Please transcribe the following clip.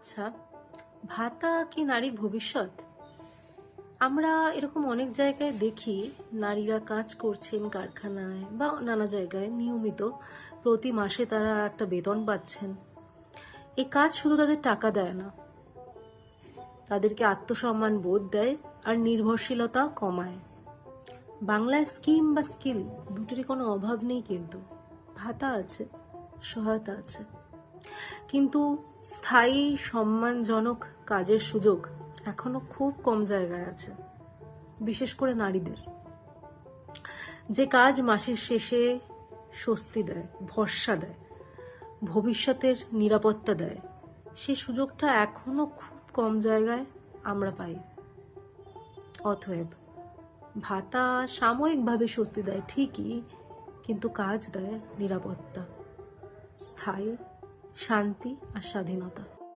আচ্ছা, ভাতা কি নারীর ভবিষ্যৎ? আমরা এরকম অনেক জায়গায় দেখি নারীরা কাজ করছেন কারখানায় বা নানা জায়গায় নিয়মিত। প্রতি মাসে তারা একটা বেতন পাচ্ছেন। এই কাজ শুধু তাদের টাকা দেয় না, তাদেরকে আত্মসম্মান বোধ দেয় আর নির্ভরশীলতা কমায়। বাংলায় স্কিম বা স্কিল দুটোরই কোনো অভাব নেই, কিন্তু ভাতা আছে, সহায়তা আছে, কিন্তু স্থায়ী সম্মানজনক কাজের সুযোগ এখনো খুব কম জায়গায় আছে, বিশেষ করে নারীদের। যে কাজ মাসের শেষে স্বস্তি দেয়, ভরসা দেয়, ভবিষ্যতের নিরাপত্তা দেয়, সে সুযোগটা এখনো খুব কম জায়গায় আমরা পাই। অতএব ভাতা সাময়িকভাবে স্বস্তি দেয় ঠিকই, কিন্তু কাজ দেয় নিরাপত্তা, স্থায়ী শান্তি আর স্বাধীনতা।